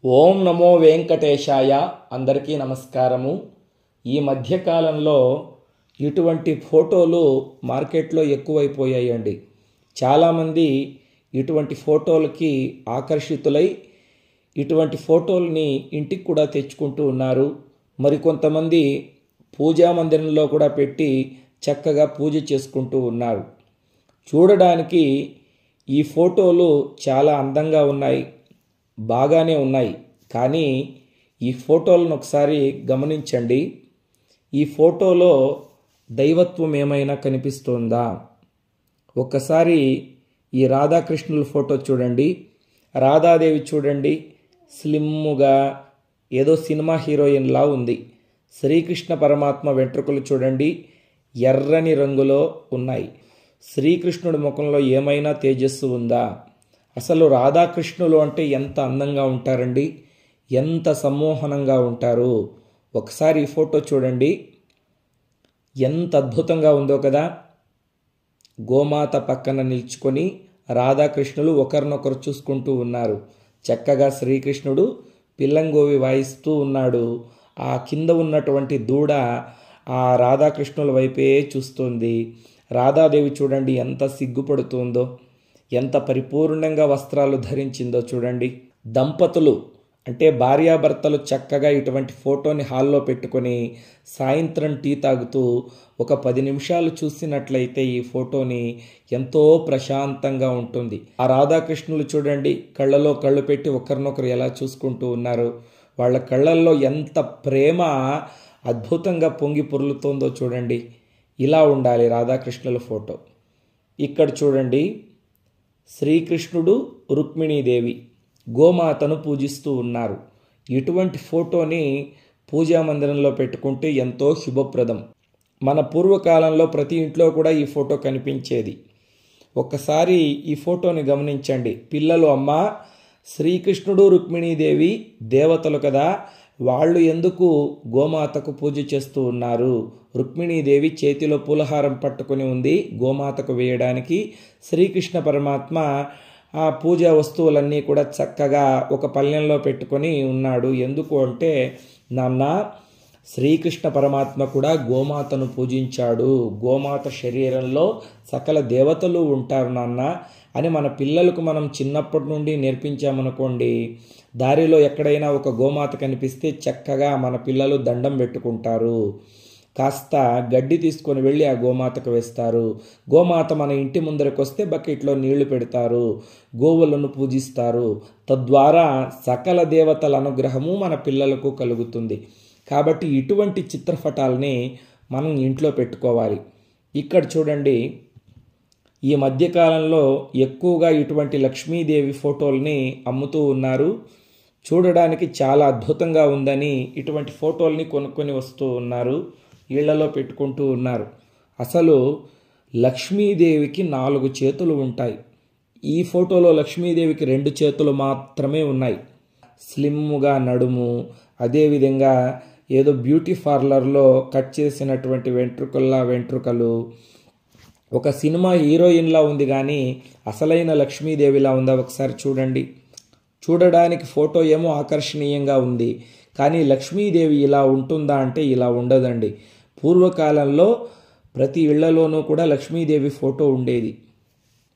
ఓం నమో వెంకటేశాయ. అందరికీ నమస్కారము. ఈ మధ్యకాలంలో ఇటువంటి ఫోటోలు మార్కెట్లో ఎక్కువైపోయాయండి. చాలామంది ఇటువంటి ఫోటోలకి ఆకర్షితులై ఇటువంటి ఫోటోల్ని ఇంటికి కూడా తెచ్చుకుంటూ ఉన్నారు. మరికొంతమంది పూజా మందిరంలో కూడా పెట్టి చక్కగా పూజ చేసుకుంటూ ఉన్నారు. చూడడానికి ఈ ఫోటోలు చాలా అందంగా ఉన్నాయి, బాగానే ఉన్నాయి. కానీ ఈ ఫోటోలను ఒకసారి గమనించండి. ఈ ఫోటోలో దైవత్వం ఏమైనా కనిపిస్తుందా? ఒక్కసారి ఈ రాధాకృష్ణుల ఫోటో చూడండి. రాధాదేవి చూడండి, స్లిమ్ముగా ఏదో సినిమా హీరోయిన్లా ఉంది. శ్రీకృష్ణ పరమాత్మ వెంట్రుకలు చూడండి, ఎర్రని రంగులో ఉన్నాయి. శ్రీకృష్ణుడి ముఖంలో ఏమైనా తేజస్సు ఉందా? అసలు రాధాకృష్ణులు అంటే ఎంత అందంగా ఉంటారండి, ఎంత సమ్మోహనంగా ఉంటారు. ఒకసారి ఈ ఫోటో చూడండి, ఎంత అద్భుతంగా ఉందో కదా. గోమాత పక్కన నిల్చుకొని రాధాకృష్ణులు ఒకరినొకరు చూసుకుంటూ ఉన్నారు. చక్కగా శ్రీకృష్ణుడు పిల్లంగోవి వాయిస్తూ ఉన్నాడు. ఆ కింద ఉన్నటువంటి దూడ ఆ రాధాకృష్ణుల వైపే చూస్తుంది. రాధాదేవి చూడండి ఎంత సిగ్గుపడుతుందో, ఎంత పరిపూర్ణంగా వస్త్రాలు ధరించిందో చూడండి. దంపతులు అంటే భార్యాభర్తలు చక్కగా ఇటువంటి ఫోటోని హాల్లో పెట్టుకొని సాయంత్రం టీ తాగుతూ ఒక 10 నిమిషాలు చూసినట్లయితే ఈ ఫోటోని ఎంతో ప్రశాంతంగా ఉంటుంది. ఆ రాధాకృష్ణులు చూడండి కళ్ళలో కళ్ళు పెట్టి ఒకరినొకరు ఎలా చూసుకుంటూ ఉన్నారు. వాళ్ళ కళ్ళల్లో ఎంత ప్రేమ అద్భుతంగా పొంగి పొర్లుతోందో చూడండి. ఇలా ఉండాలి రాధాకృష్ణుల ఫోటో. ఇక్కడ చూడండి, శ్రీకృష్ణుడు రుక్మిణీదేవి గోమాతను పూజిస్తూ ఉన్నారు. ఇటువంటి ఫోటోని పూజా మందిరంలో పెట్టుకుంటే ఎంతో శుభప్రదం. మన పూర్వకాలంలో ప్రతి ఇంట్లో కూడా ఈ ఫోటో కనిపించేది. ఒక్కసారి ఈ ఫోటోని గమనించండి. పిల్లలు అమ్మ, శ్రీకృష్ణుడు రుక్మిణీదేవి దేవతలు కదా, వాళ్ళు ఎందుకు గోమాతకు పూజ చేస్తూ ఉన్నారు? రుక్మిణీదేవి చేతిలో పూలహారం పట్టుకుని ఉంది గోమాతకు వేయడానికి. శ్రీకృష్ణ పరమాత్మ ఆ పూజా వస్తువులన్నీ కూడా చక్కగా ఒక పళ్ళెంలో పెట్టుకొని ఉన్నాడు. ఎందుకు అంటే, నాన్న శ్రీకృష్ణ పరమాత్మ కూడా గోమాతను పూజించాడు. గోమాత శరీరంలో సకల దేవతలు ఉంటారు నాన్న అని మన పిల్లలకు మనం చిన్నప్పటి నుండి నేర్పించామనుకోండి, దారిలో ఎక్కడైనా ఒక గోమాత కనిపిస్తే చక్కగా మన పిల్లలు దండం పెట్టుకుంటారు. కాస్త గడ్డి తీసుకొని వెళ్ళి ఆ గోమాతకు వేస్తారు. గోమాత మన ఇంటి ముందరకు వస్తే బకెట్లో నీళ్లు పెడతారు, గోవులను పూజిస్తారు. తద్వారా సకల దేవతల అనుగ్రహము మన పిల్లలకు కలుగుతుంది. కాబట్టి ఇటువంటి చిత్రపటాలని మనం ఇంట్లో పెట్టుకోవాలి. ఇక్కడ చూడండి, ఈ మధ్యకాలంలో ఎక్కువగా ఇటువంటి లక్ష్మీదేవి ఫోటోల్ని అమ్ముతూ ఉన్నారు. చూడడానికి చాలా అద్భుతంగా ఉందని ఇటువంటి ఫోటోల్ని కొనుక్కొని వస్తూ ఉన్నారు, ఇళ్లలో పెట్టుకుంటూ ఉన్నారు. అసలు లక్ష్మీదేవికి 4 చేతులు ఉంటాయి. ఈ ఫోటోలో లక్ష్మీదేవికి 2 చేతులు మాత్రమే ఉన్నాయి. స్లిమ్గా నడుము, అదేవిధంగా ఏదో బ్యూటీ పార్లర్లో కట్ చేసినటువంటి వెంట్రుకలు. ఒక సినిమా హీరోయిన్లా ఉంది కానీ అసలైన లక్ష్మీదేవిలా ఉందా? ఒకసారి చూడండి. చూడడానికి ఫోటో ఏమో ఆకర్షణీయంగా ఉంది, కానీ లక్ష్మీదేవి ఇలా ఉంటుందా అంటే ఇలా ఉండదండి. పూర్వకాలంలో ప్రతి ఇళ్లలోనూ కూడా లక్ష్మీదేవి ఫోటో ఉండేది.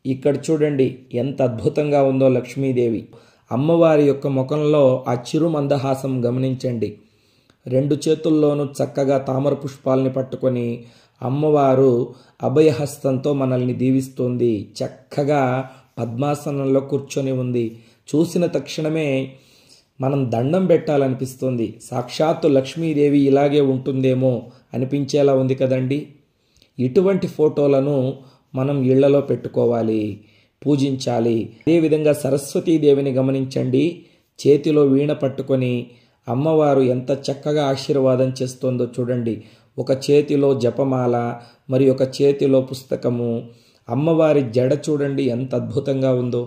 ఇక్కడ చూడండి ఎంత అద్భుతంగా ఉందో లక్ష్మీదేవి. అమ్మవారి యొక్క ముఖంలో ఆ చిరు మందహాసం గమనించండి. 2 చేతుల్లోనూ చక్కగా తామర పుష్పాలని పట్టుకొని అమ్మవారు అభయహస్తంతో మనల్ని దీవిస్తోంది. చక్కగా పద్మాసనంలో కూర్చొని ఉంది. చూసిన తక్షణమే మనం దండం పెట్టాలనిపిస్తుంది. సాక్షాత్తు లక్ష్మీదేవి ఇలాగే ఉంటుందేమో అనిపించేలా ఉంది కదండి. ఇటువంటి ఫోటోలను మనం ఇళ్లలో పెట్టుకోవాలి, పూజించాలి. అదేవిధంగా సరస్వతీదేవిని గమనించండి. చేతిలో వీణ పట్టుకొని అమ్మవారు ఎంత చక్కగా ఆశీర్వాదం చేస్తుందో చూడండి. ఒక చేతిలో జపమాల, మరి ఒక చేతిలో పుస్తకము. అమ్మవారి జడ చూడండి ఎంత అద్భుతంగా ఉందో.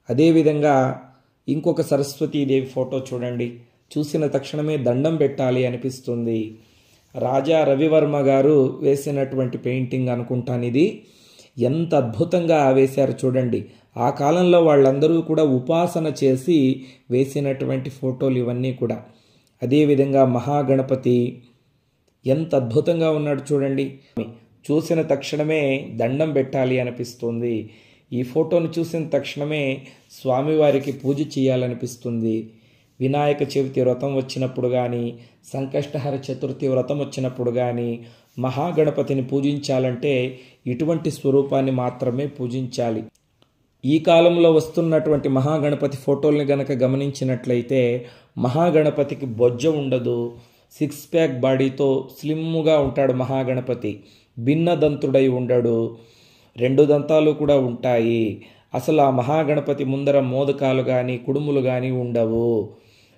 అదేవిధంగా ఇంకొక సరస్వతీదేవి ఫోటో చూడండి. చూసిన తక్షణమే దండం పెట్టాలి అనిపిస్తుంది. రాజా రవివర్మ గారు వేసినటువంటి పెయింటింగ్ అనుకుంటాను ఇది. ఎంత అద్భుతంగా వేశారు చూడండి. ఆ కాలంలో వాళ్ళందరూ కూడా ఉపాసన చేసి వేసినటువంటి ఫోటోలు ఇవన్నీ కూడా. అదేవిధంగా మహాగణపతి ఎంత అద్భుతంగా ఉన్నాడు చూడండి. చూసిన తక్షణమే దండం పెట్టాలి అనిపిస్తుంది. ఈ ఫోటోను చూసిన తక్షణమే స్వామివారికి పూజ చేయాలనిపిస్తుంది. వినాయక చవితి వ్రతం వచ్చినప్పుడు కానీ, సంకష్టహర చతుర్థి వ్రతం వచ్చినప్పుడు కానీ మహాగణపతిని పూజించాలంటే ఇటువంటి స్వరూపాన్ని మాత్రమే పూజించాలి. ఈ కాలంలో వస్తున్నటువంటి మహాగణపతి ఫోటోల్ని గనక గమనించినట్లయితే మహాగణపతికి బొజ్జ ఉండదు, 6 ప్యాక్ బాడీతో స్లిమ్గా ఉంటాడు మహాగణపతి. భిన్నదంతుడై ఉండడు, 2 దంతాలు కూడా ఉంటాయి. అసలు ఆ మహాగణపతి ముందర మోదకాలు కానీ కుడుములు కానీ ఉండవు.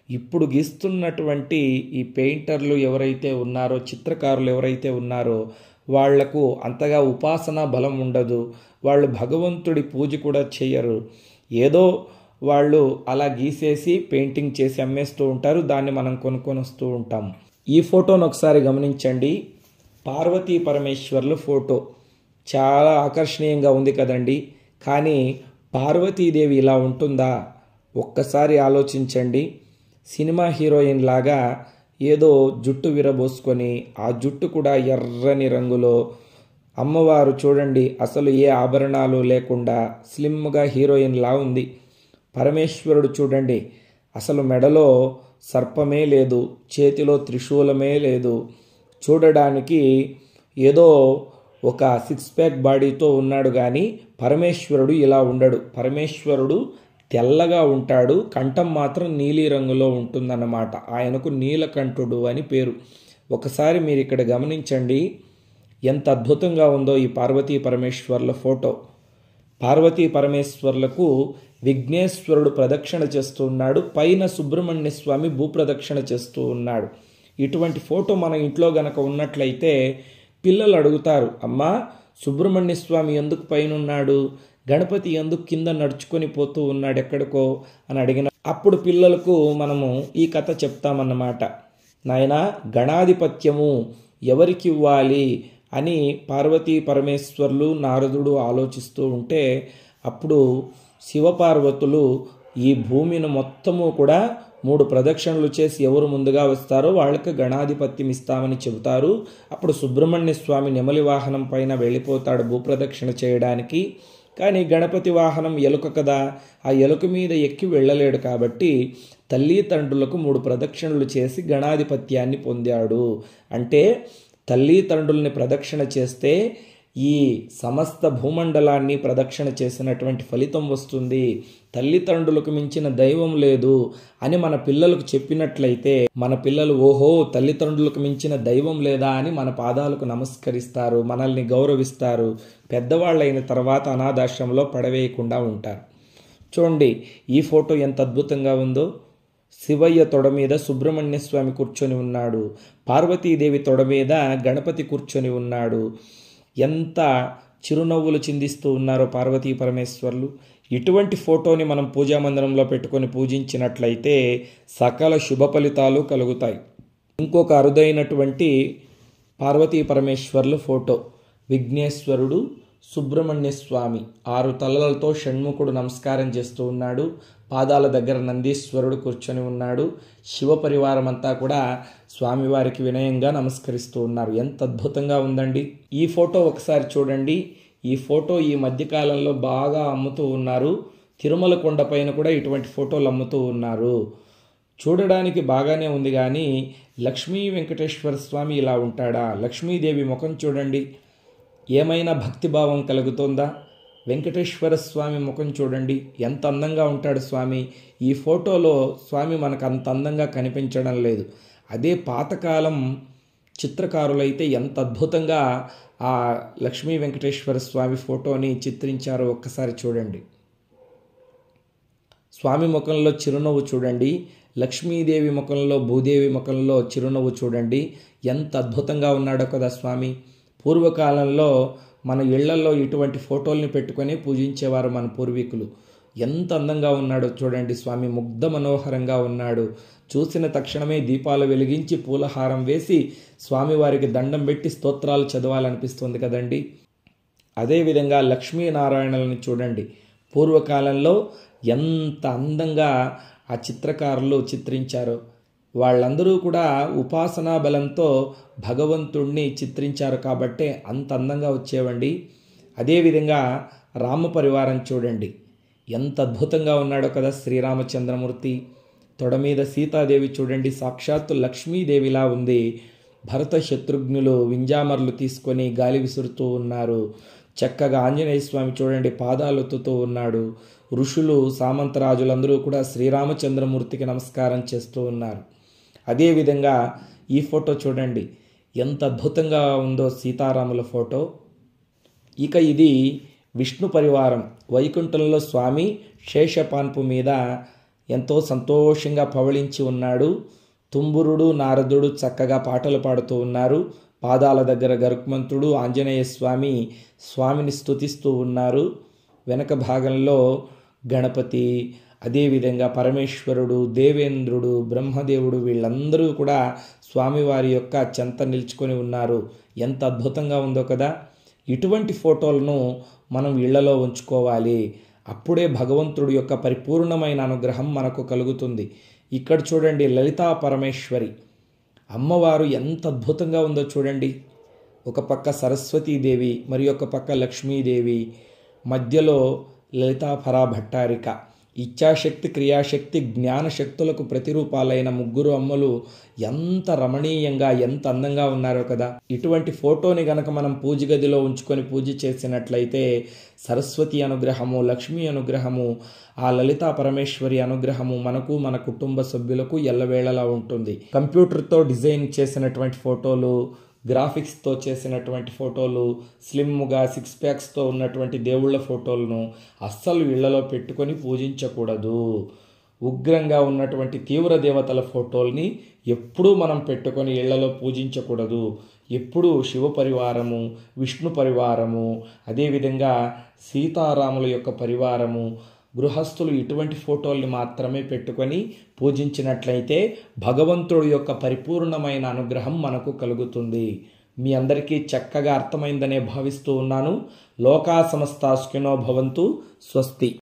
ఇప్పుడు గీస్తున్నటువంటి ఈ పెయింటర్లు ఎవరైతే ఉన్నారో, చిత్రకారులు ఎవరైతే ఉన్నారో వాళ్లకు అంతగా ఉపాసనా బలం ఉండదు. వాళ్ళు భగవంతుడి పూజ కూడా చేయరు. ఏదో వాళ్ళు అలా గీసేసి పెయింటింగ్ చేసి అమ్మేస్తూ ఉంటారు. దాన్ని మనం కొనుక్కొని వస్తూ ఉంటాం. ఈ ఫోటోను ఒకసారి గమనించండి. పార్వతీ పరమేశ్వర్ల ఫోటో చాలా ఆకర్షణీయంగా ఉంది కదండి. కానీ పార్వతీదేవి ఇలా ఉంటుందా? ఒక్కసారి ఆలోచించండి. సినిమా హీరోయిన్ లాగా ఏదో జుట్టు విరబోసుకొని, ఆ జుట్టు కూడా ఎర్రని రంగులో, అమ్మవారు చూడండి అసలు ఏ ఆభరణాలు లేకుండా స్లిమ్గా హీరోయిన్లా ఉంది. పరమేశ్వరుడు చూడండి అసలు మెడలో సర్పమే లేదు, చేతిలో త్రిశూలమే లేదు. చూడడానికి ఏదో ఒక 6 ప్యాక్ బాడీతో ఉన్నాడు కానీ పరమేశ్వరుడు ఇలా ఉండడు. పరమేశ్వరుడు తెల్లగా ఉంటాడు, కంఠం మాత్రం నీలి రంగులో ఉంటుందన్నమాట. ఆయనకు నీలకంఠుడు అని పేరు. ఒకసారి మీరు ఇక్కడ గమనించండి ఎంత అద్భుతంగా ఉందో ఈ పార్వతీ పరమేశ్వర్ల ఫోటో. పార్వతీ పరమేశ్వర్లకు విఘ్నేశ్వరుడు ప్రదక్షిణ చేస్తూ ఉన్నాడు, పైన సుబ్రహ్మణ్య స్వామి భూప్రదక్షిణ చేస్తూ ఉన్నాడు. ఇటువంటి ఫోటో మన ఇంట్లో గనక ఉన్నట్లయితే పిల్లలు అడుగుతారు, అమ్మా సుబ్రహ్మణ్య స్వామి ఎందుకు పైన ఉన్నాడు, గణపతి ఎందుకు కింద నడుచుకొని పోతూ ఉన్నాడు ఎక్కడికో అని అడిగిన అప్పుడు పిల్లలకు మనము ఈ కథ చెప్తామన్నమాట. నాయనా గణాధిపత్యము ఎవరికి ఇవ్వాలి అని పార్వతీ పరమేశ్వర్లు నారదుడు ఆలోచిస్తూ ఉంటే అప్పుడు శివపార్వతులు ఈ భూమిని మొత్తము కూడా 3 ప్రదక్షిణలు చేసి ఎవరు ముందుగా వస్తారో వాళ్ళకి గణాధిపత్యం ఇస్తామని చెబుతారు. అప్పుడు సుబ్రహ్మణ్య స్వామి నెమలి వాహనం పైన వెళ్ళిపోతాడు భూప్రదక్షిణ చేయడానికి. కానీ గణపతి వాహనం ఎలుక కదా, ఆ ఎలుక మీద ఎక్కి వెళ్ళలేడు కాబట్టి తల్లి తండ్రులకు 3 ప్రదక్షిణలు చేసి గణాధిపత్యాన్ని పొందాడు. అంటే తల్లి తండ్రుల్ని ప్రదక్షిణ చేస్తే ఈ సమస్త భూమండలాన్ని ప్రదక్షిణ చేసినటువంటి ఫలితం వస్తుంది. తల్లిదండ్రులకు మించిన దైవం లేదు అని మన పిల్లలకు చెప్పినట్లయితే మన పిల్లలు ఓహో తల్లిదండ్రులకు మించిన దైవం లేదా అని మన పాదాలకు నమస్కరిస్తారు, మనల్ని గౌరవిస్తారు. పెద్దవాళ్ళైన తర్వాత అనాథాశ్రమంలో పడవేయకుండా ఉంటారు. చూడండి ఈ ఫోటో ఎంత అద్భుతంగా ఉందో. శివయ్య తొడ మీద సుబ్రహ్మణ్య స్వామి కూర్చొని ఉన్నాడు, పార్వతీదేవి తొడ మీద గణపతి కూర్చొని ఉన్నాడు. ఎంత చిరునవ్వులు చిందిస్తూ ఉన్నారో పార్వతీ పరమేశ్వర్లు. ఇటువంటి ఫోటోని మనం పూజా మందిరంలో పెట్టుకొని పూజించినట్లయితే సకల శుభ ఫలితాలు కలుగుతాయి. ఇంకొక అరుదైనటువంటి పార్వతీ పరమేశ్వర్ల ఫోటో విఘ్నేశ్వరుడు, సుబ్రహ్మణ్య స్వామి 6 తలలతో షణ్ముఖుడు నమస్కారం చేస్తూ ఉన్నాడు. పాదాల దగ్గర నందీశ్వరుడు కూర్చొని ఉన్నాడు. శివ పరివారం అంతా కూడా స్వామివారికి వినయంగా నమస్కరిస్తూ ఉన్నారు. ఎంత అద్భుతంగా ఉందండి. ఈ ఫోటో ఒకసారి చూడండి. ఈ ఫోటో ఈ మధ్యకాలంలో బాగా అమ్ముతూ ఉన్నారు. తిరుమల కొండపైన కూడా ఇటువంటి ఫోటోలు అమ్ముతూ ఉన్నారు. చూడడానికి బాగానే ఉంది కానీ లక్ష్మీ వెంకటేశ్వర స్వామి ఇలా ఉంటాడా? లక్ష్మీదేవి ముఖం చూడండి, ఏమైనా భక్తిభావం కలుగుతుందా? వెంకటేశ్వర స్వామి ముఖం చూడండి, ఎంత అందంగా ఉంటాడు స్వామి. ఈ ఫోటోలో స్వామి మనకు అంత అందంగా కనిపించడం లేదు. అదే పాతకాలం చిత్రకారులైతే ఎంత అద్భుతంగా ఆ లక్ష్మీ వెంకటేశ్వర స్వామి ఫోటోని చిత్రించారో ఒక్కసారి చూడండి. స్వామి ముఖంలో చిరునవ్వు చూడండి, లక్ష్మీదేవి ముఖంలో భూదేవి ముఖంలో చిరునవ్వు చూడండి. ఎంత అద్భుతంగా ఉన్నాడో కదా స్వామి. పూర్వకాలంలో మన ఇళ్లలో ఇటువంటి ఫోటోల్ని పెట్టుకొని పూజించేవారు మన పూర్వీకులు. ఎంత అందంగా ఉన్నాడో చూడండి స్వామి, ముగ్ధ మనోహరంగా ఉన్నాడు. చూసిన తక్షణమే దీపాలు వెలిగించి పూలహారం వేసి స్వామివారికి దండం పెట్టి స్తోత్రాలు చదవాలనిపిస్తుంది కదండి. అదేవిధంగా లక్ష్మీనారాయణలను చూడండి. పూర్వకాలంలో ఎంత అందంగా ఆ చిత్రకారులు చిత్రించారో. వాళ్ళందరూ కూడా ఉపాసనా బలంతో భగవంతుణ్ణి చిత్రించారు కాబట్టే అంత అందంగా వచ్చేవండి. అదేవిధంగా రామ పరివారం చూడండి, ఎంత అద్భుతంగా ఉన్నాడో కదా శ్రీరామచంద్రమూర్తి. తొడ మీద సీతాదేవి చూడండి, సాక్షాత్తు లక్ష్మీదేవిలా ఉంది. భరత శత్రుఘ్నులు వింజామర్లు తీసుకొని గాలి విసురుతూ ఉన్నారు. చక్కగా ఆంజనేయ స్వామి చూడండి పాదాలొత్తుతూ ఉన్నాడు. ఋషులు సామంతరాజులందరూ కూడా శ్రీరామచంద్రమూర్తికి నమస్కారం చేస్తూ ఉన్నారు. అదేవిధంగా ఈ ఫోటో చూడండి, ఎంత అద్భుతంగా ఉందో సీతారాముల ఫోటో. ఇక ఇది విష్ణు పరివారం. వైకుంఠంలో స్వామి శేషపాన్పు మీద ఎంతో సంతోషంగా పవళించి ఉన్నాడు. తుంబురుడు నారదుడు చక్కగా పాటలు పాడుతూ ఉన్నారు. పాదాల దగ్గర గరుత్మంతుడు ఆంజనేయ స్వామిని స్తుతిస్తూ ఉన్నారు. వెనక భాగంలో గణపతి, అదేవిధంగా పరమేశ్వరుడు, దేవేంద్రుడు, బ్రహ్మదేవుడు వీళ్ళందరూ కూడా స్వామివారి యొక్క చెంత నిల్చుకొని ఉన్నారు. ఎంత అద్భుతంగా ఉందో కదా. ఇటువంటి ఫోటోలను మనం ఇళ్లలో ఉంచుకోవాలి. అప్పుడే భగవంతుడి యొక్క పరిపూర్ణమైన అనుగ్రహం మనకు కలుగుతుంది. ఇక్కడ చూడండి లలితా పరమేశ్వరి అమ్మవారు ఎంత అద్భుతంగా ఉందో చూడండి. ఒక పక్క సరస్వతీదేవి, మరి ఒక పక్క లక్ష్మీదేవి, మధ్యలో లలితా పరాభట్టారిక. ఇచ్ఛాశక్తి, క్రియాశక్తి, జ్ఞానశక్తులకు ప్రతిరూపాలైన ముగ్గురు అమ్మలు ఎంత రమణీయంగా ఎంత అందంగా ఉన్నారో కదా. ఇటువంటి ఫోటోని గనక మనం పూజ గదిలో ఉంచుకొని పూజ చేసినట్లయితే సరస్వతి అనుగ్రహము, లక్ష్మీ అనుగ్రహము, ఆ లలితా పరమేశ్వరి అనుగ్రహము మనకు మన కుటుంబ సభ్యులకు ఎల్లవేళలా ఉంటుంది. కంప్యూటర్తో డిజైన్ చేసినటువంటి ఫోటోలు, గ్రాఫిక్స్తో చేసినటువంటి ఫోటోలు, స్లిమ్గా 6 ప్యాక్స్తో ఉన్నటువంటి దేవుళ్ళ ఫోటోలను అస్సలు ఇళ్లలో పెట్టుకొని పూజించకూడదు. ఉగ్రంగా ఉన్నటువంటి తీవ్ర దేవతల ఫోటోల్ని ఎప్పుడూ మనం పెట్టుకొని ఇళ్లలో పూజించకూడదు. ఎప్పుడూ శివ పరివారము, విష్ణు పరివారము, అదేవిధంగా సీతారాముల యొక్క పరివారము, గృహస్థులు ఇటువంటి ఫోటోల్ని మాత్రమే పెట్టుకొని పూజించినట్లయితే భగవంతుడి యొక్క పరిపూర్ణమైన అనుగ్రహం మనకు కలుగుతుంది. మీ అందరికీ చక్కగా అర్థమైందనే భావిస్తూ ఉన్నాను. లోకా సమస్తా సుఖినో భవంతు. స్వస్తి.